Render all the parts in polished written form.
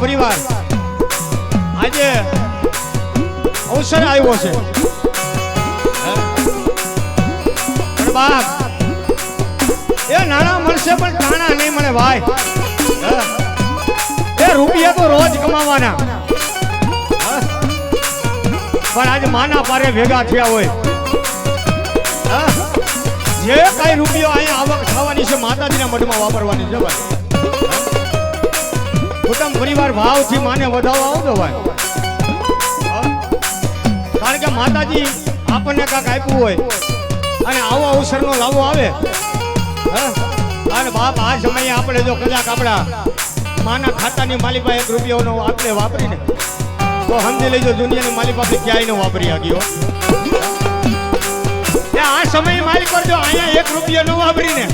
પરિવાર આજે અવસર આવ્યો છે પણ બાપ એ નાણા મળશે પણ કાણા નહીં મળે ભાઈ એ રૂપિયા તો રોજ કમાવાના પણ આજે માના પારે ભેગા થયા હોય જે કઈ રૂપિયો અહીંયા આવક થવાની છે માતાજીના મઢમાં વાપરવાની છે ભાઈ કુટુંબ પરિવાર ભાવથી માને વધાવવા આવતો ભાઈ કારણ કે માતાજી આપણને કાંક આપ્યું હોય અને આવો અવસરનો લાવો આવે અને બાપ આ સમયે આપણે જો કદાચ આપણા માના ખાતાની માલિકા 1 રૂપિયાનો આપણે વાપરીને તો સમજી લેજો દુનિયાની માલિક આપણે ક્યાંય ન વાપરી શક્યો આ સમય માલિક પર જો અહીંયા 1 રૂપિયો ન વાપરીને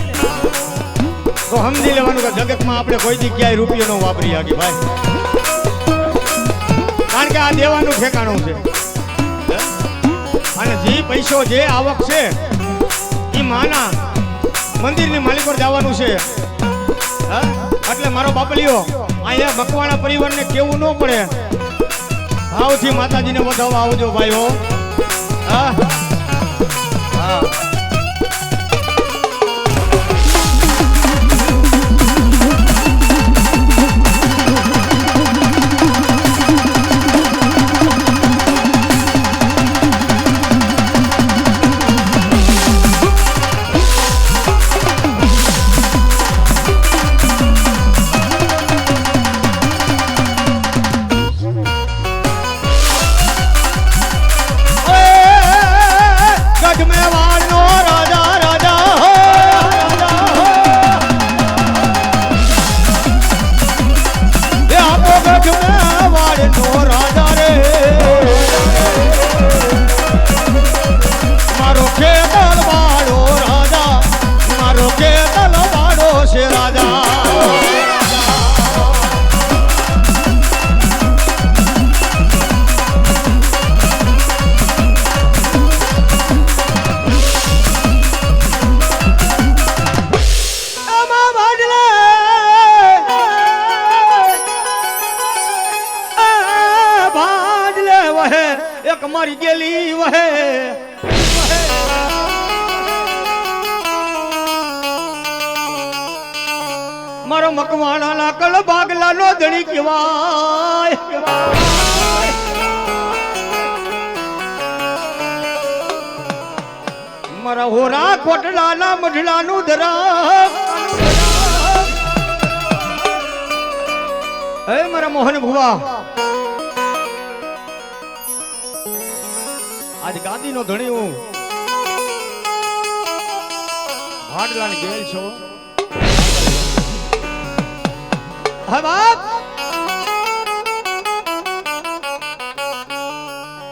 તો સમજી લેવાનું કે જગતમાં આપણે કોઈ દી ક્યાંય રૂપિયો ન વાપરી શકી ભાઈ કારણ કે આ દેવાનું ઠેકાણું છે અને જે પૈસો જે આવક છે એ માના મંદિરની માલિક પર જવાનું છે એટલે મારો બાપલીઓ અહીંયા મકવાણા પરિવારને કેવું ન પડે ભાવથી માતાજીને વધાવવા આવજો ભાઈઓ હા હા મકવાણાના કળ બાગલાનો ધણી કહેવાય. મારા હોરા કોટલાના મઢલાનું ધરા. હે મારા મોહન ભુવા, આજ ગાંધીનો ધણી હું ભાડલાને ગયેલ છો. હા બાપ,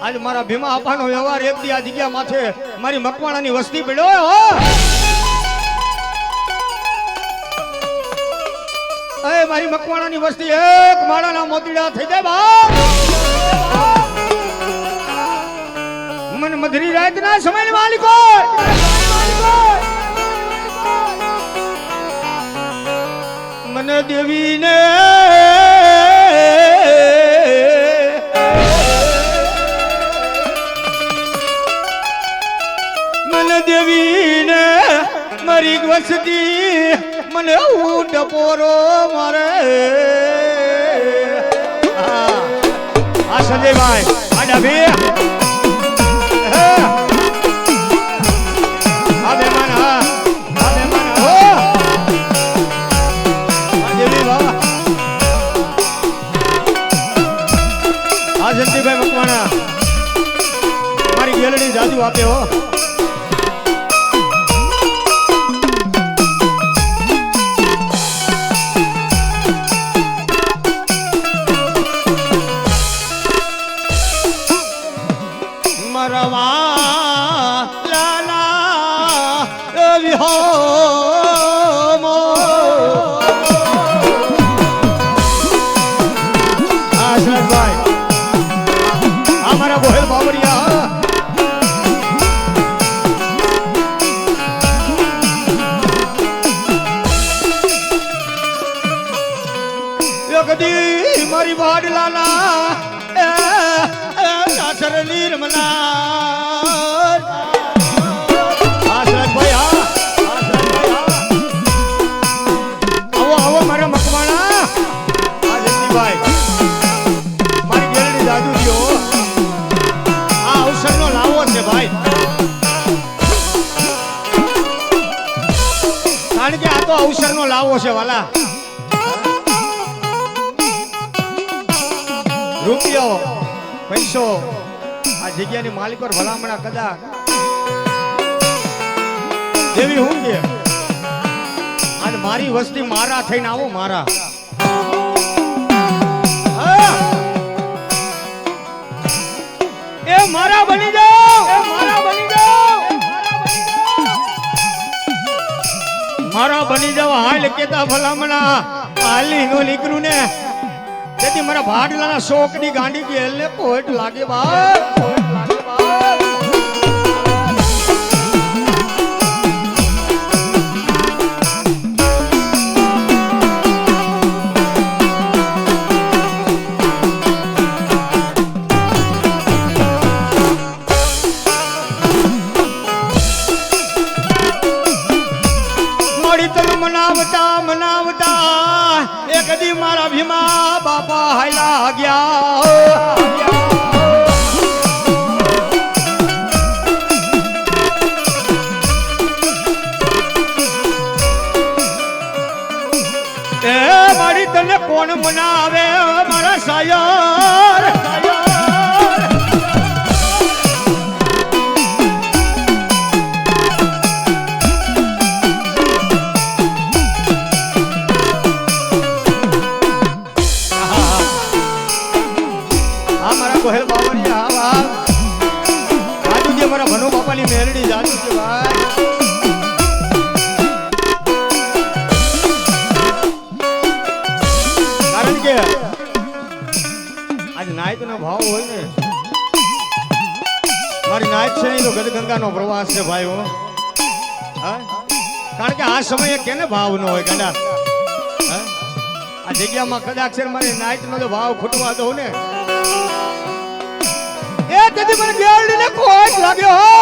આજ મારા ભીમા આપાનો વ્યવહાર એક દી આ જગ્યા માથે મારી મકવાણાની વસ્તી પડ્યો હો. એ મારી મકવાણાની વસ્તી એક માળાના મોતીડા થઈ જાય બાપ. મને મધરી રાત ના સમય માલિકો મને દેવીને દેવીને મારી વસતી મને ઊંટ પોરો મારે. આ સંજયભાઈ આડા ભી આ બેમાન હા આ બેમાન હો આ દેવી બાબા આ સંજયભાઈ મકવાણા મારી ગેલડી જાદુ આપે હો. મારી વાડલાના સાસર નિર્મલા આવો આવો મારા મકવાણા. આ જગદીભાઈ મારી ગેરડી જાદુ થયો. આ અવસરનો લાવો છે ભાઈ, કારણ કે આ તો અવસરનો લાવો છે વાલા. રૂપિયો પૈસો આ જગ્યાની માલિકો ભલામણા કદાચ જેવી હું કે આજ મારી વસ્તી મારા થઈને આવો મારા. એ મારા બની જાઓ, એ મારા બની જાઓ, મારા બની જાઓ. હાલ કેતા ભલામણા હાલી નો નીકળું ને તેથી મારા ભાડલાના શોકની ગાંડી ગયેલ ને પોટ લાગે બાપ, પોટ લાગે બાપ. મારી તન મનાવતા મનાવતા એક દી મારા ભીમા બાપા હાયલા ગયા. એ મારી તને કોણ મનાવે મારા સાયર. મેરડી જાદુ છે ભાઈ. કારણ કે આજ નાયક નો ભાવ હોય ને મારી નાયક છે નહીં તો ગદગંગા નો પ્રવાસ છે ભાઈ. કારણ કે આ સમયે કેને ભાવ ન હોય ગાંડા. આ જગ્યામાં કદાચ છે મારી નાયક નો ભાવ ખૂટવા દઉં ને એ તેથી મને ગેરડીને ખોટ લાગ્યો.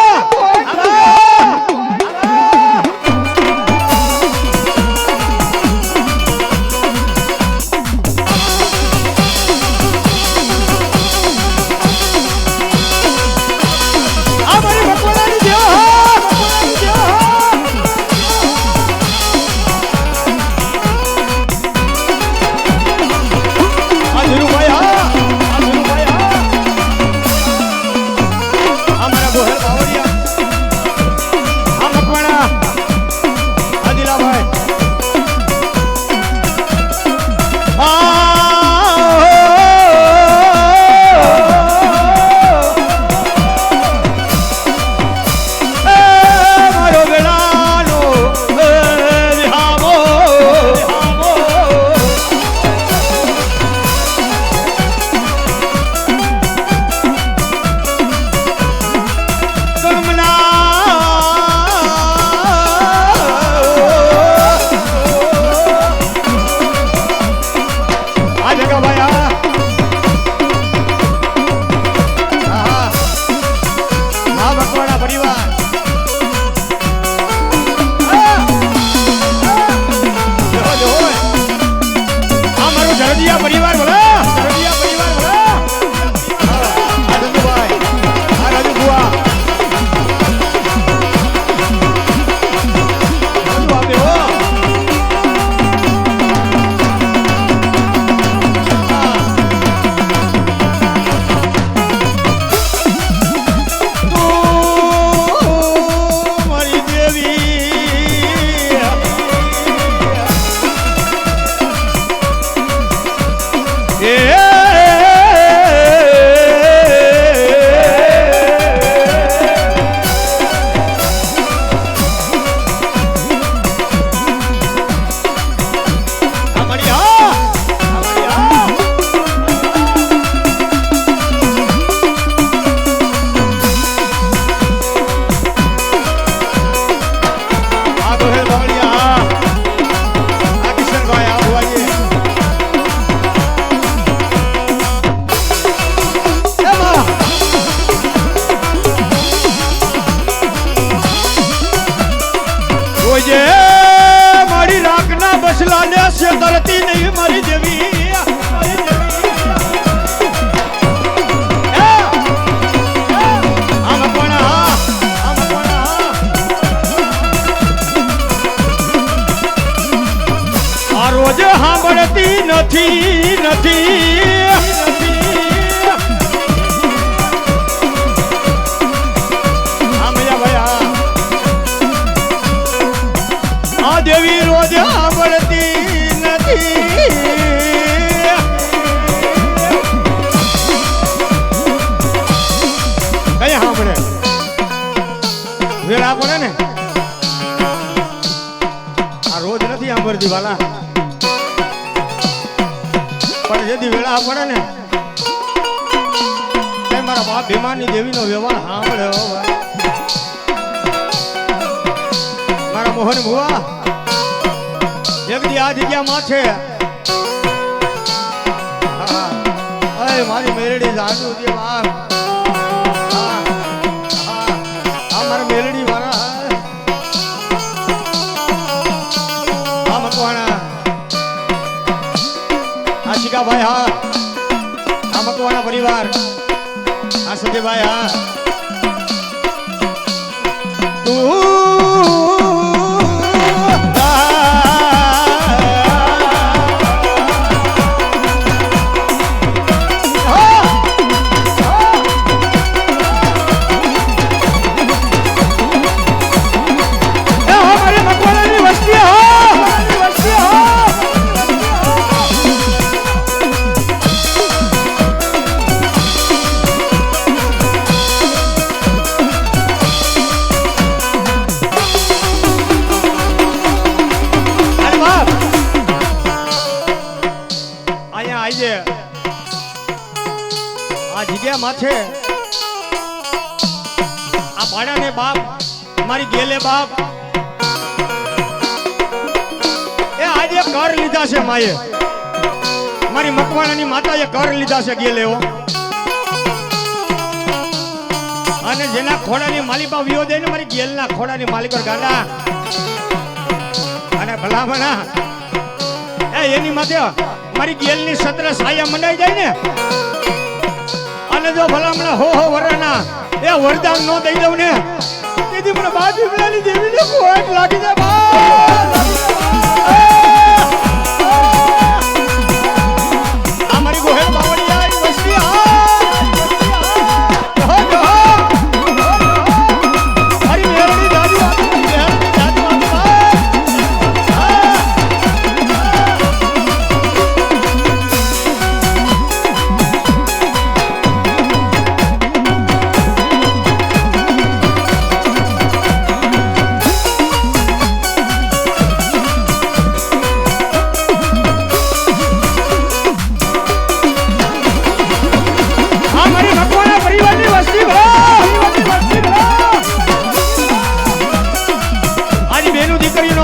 રોજે મારી રાખના બસલા ને ધરતી નહીં મારી દેવી રોજ સાંભળતી નથી આ દેવી રોજ સાંભળતી નથી કઈ સાંભળે વેળા પડે ને આ રોજ નથી સાંભળતી વાલા પણ જેથી વેળા પડે ને મારા બાપ ભીમાની દેવીનો વ્યવહાર સાંભળે મારા મોહન ભુવા એક દી આ જગ્યામાં છે મારી મેરડી જાણું છે બાપ મારા મેરડી વાળા આ મકવાણા ભાઈ હા આ મકવાણા પરિવાર આ સતીભાઈ હા માથે આ પાડાને બાપ મારી ગેલે બાપ એ આજે કર લીધા છે માએ મારી મકવાણાની માતાએ કર લીધા છે ગેલેઓ અને જેના ખોડાની માલિકા વિયો દે ને મારી ગેલના ખોડાની માલિકો ગાડા અને ભલામણા એની માથે મારી ગેલની સત્ર સાયા મંડાઈ જાય ને અને જો ભલામણા હો વરાના એ વરદાન નો દઈ દઉં ને તેથી મને બાજી ભલાની દેવીને કોટ લાગી જાય આ મારી ગોહેલ બાવળી આવી વસ્તી મારી મેરડી દાદી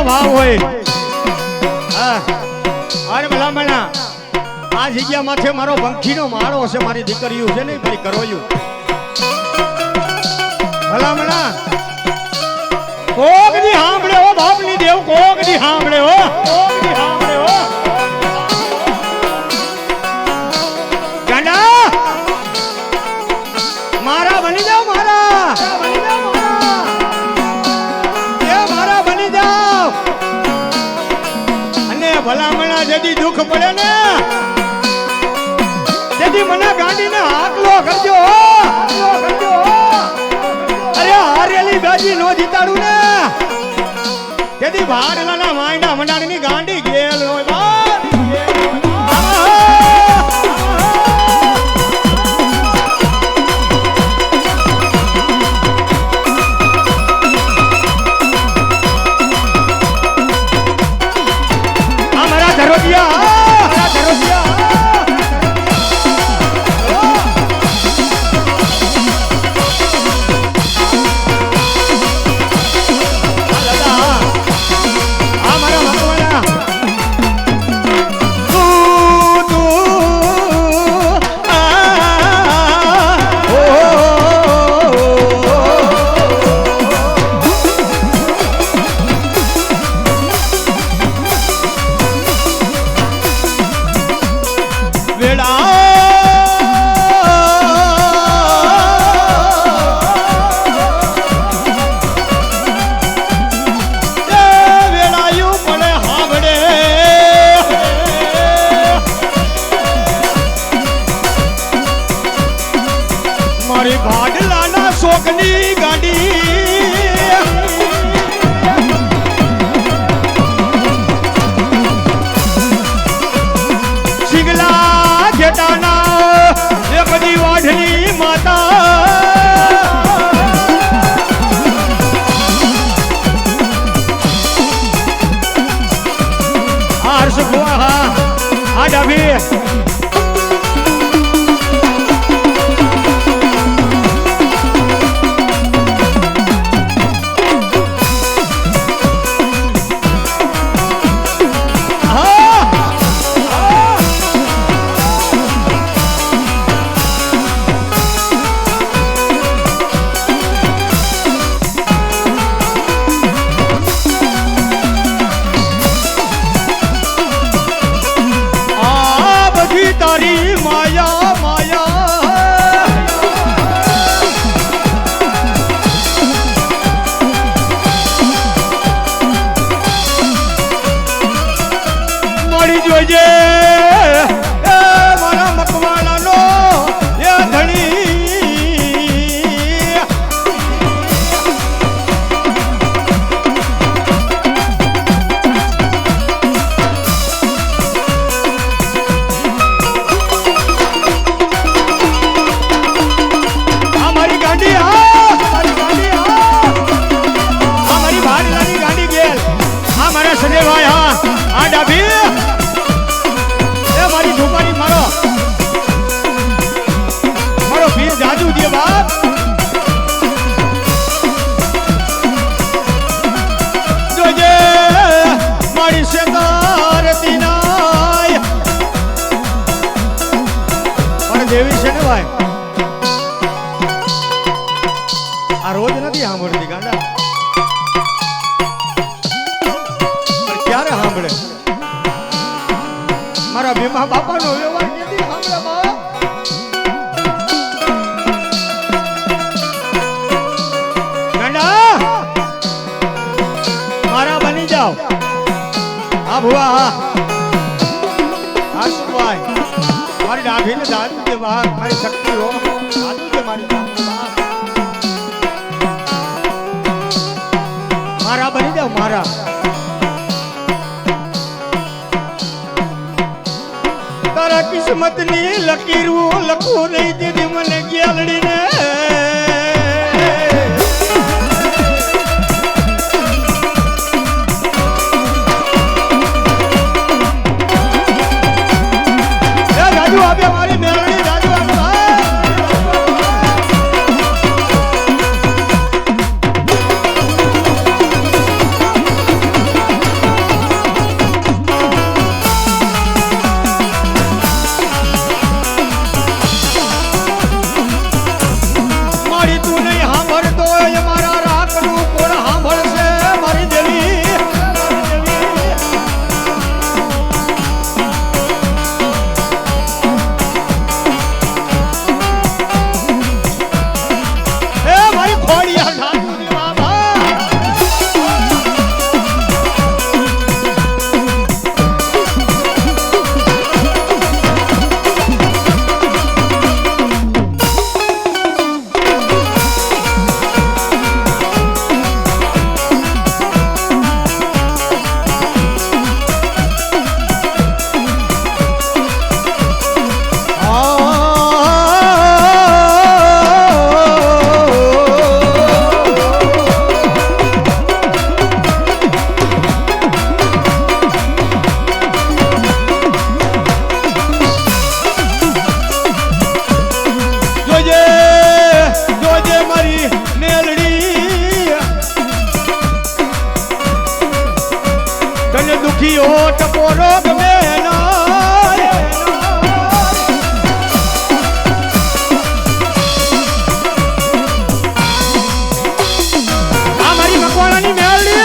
ભાવ હોય અરે ભલામણા આ જગ્યા માથે મારો બંખીનો માળો છે મારી દીકરીઓ છે ને મારી કરોયું ભલામણા કોક દી સાંભળે હો બાપની દેવ કોક દી સાંભળે હો ગાંડા મારા બની જાવ મારા બની જાવ અને ભલામણા જેથી દુઃખ પડે ને તેથી મને ગાંડીને હાકલો કરજો અરે હારેલી બાજી નો જીતાડું ને તેથી ભાડલાના વાંડા મંડાણીની ગાંડી ગેલ હોય સુખવા હા આ ડાભી તારી માયા માયા મળી જોજે મારા મકવાણાનો એ ધણી ભાઈ હા આ ડાભી એ મારી છોકરી મારો મારો પીર જાદુ દે બાપ જોજે મારી શેતાર તીનાય પણ દેવી છે ને ભાઈ આ રોજ નથી સાંભળતી ગાંડા સાંભળે મારા ભીમા બાપાનો વ્યવહાર કેદી સાંભળે બાપ ગાંડા મારા બની જાઓ હા ભુવા હા હા સુભાઈ મારી ડાભીને દાદુ દે બહાર મારી શક્તિ હો દાદુ દે મારી મારા બની જાઓ મારા તારા કિસ્મત ની લકીરું લખું નહીં દીધી મને ગેલડી ને રાજુ આપે મારી મેળડી રાજુ દુખીઓ ટપોરો ગમે આ મારી મકવાણાની મેળડી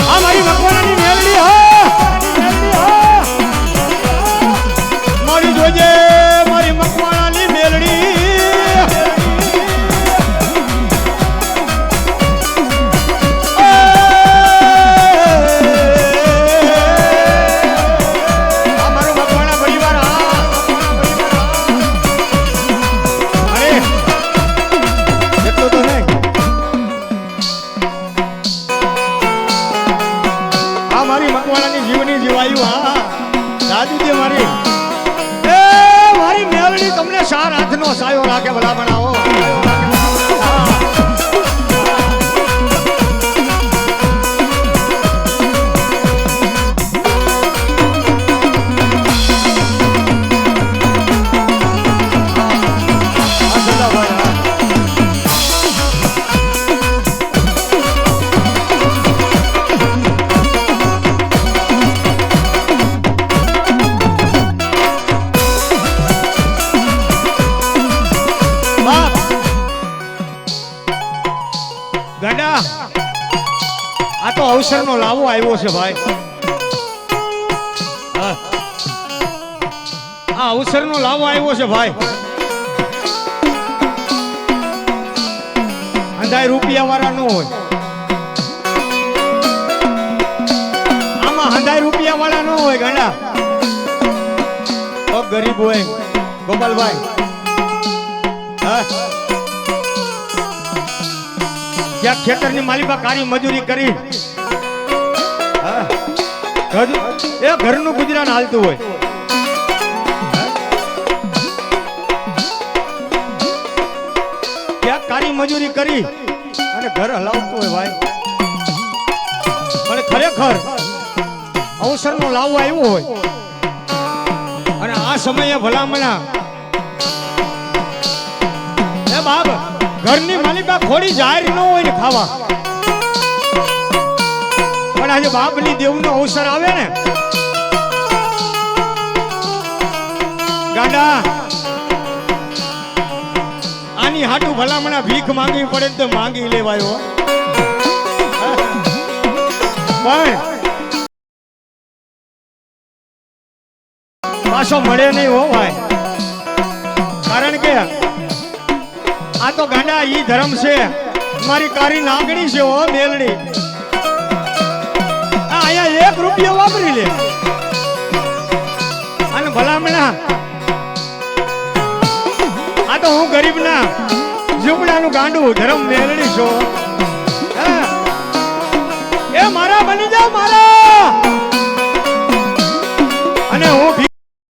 આ મારી મકવાણાની મેળડી મારી જોજે મારી મકવાણાની મેળડી મારી મકવાણાની જીવની જીવાયું હા દાદુ જે મારી એ મારી મેળડી તમને સાર હાથનો સાયો રાખે ભલા બનાવો અવસરનો લાવો આવ્યો છે ભાઈ. હા. આ અવસરનો લાવો આવ્યો છે ભાઈ. અંધાય રૂપિયા વાળા ન હોય આમાં, અંધાય રૂપિયા વાળા ન હોય ગાંડા. ગરીબ હોય ગોપાલભાઈ. હા. જ્યાં ખેતરની માલિકા કારી મજૂરી કરી એ ઘરનું ગુજરાન હાલતું હોય. ત્યાં કારી મજૂરી કરી અને ઘર હલાવતું હોય ભાઈ. અને ખરેખર અવસરનો લાવો આવ્યો હોય અને આ સમયે ભલામણા એ બાપ ઘરની માલિકા ખોડી જાહેર ન હોય ને ખાવા, પણ આજે બાપની દેવનો અવસર આવે ને ગાંડા, આની હાટું ભલામણા ભીખ માંગવી પડે તો માંગી લેવાયો. પણ પાછો મળે નહીં હો ભાઈ. કારણ કે આ તો ગાંડા ઈ ધર્મ છે. મારી કારી નાગણી છે હો મેલડી. અહીંયા 1 રૂપિયો વાપરી લે અને ભલામણા આ તો હું ગરીબ ના ઝૂંપડાનું ગાંડું ધર્મ મેલડી છો. એ મારા બની જાઓ મારા.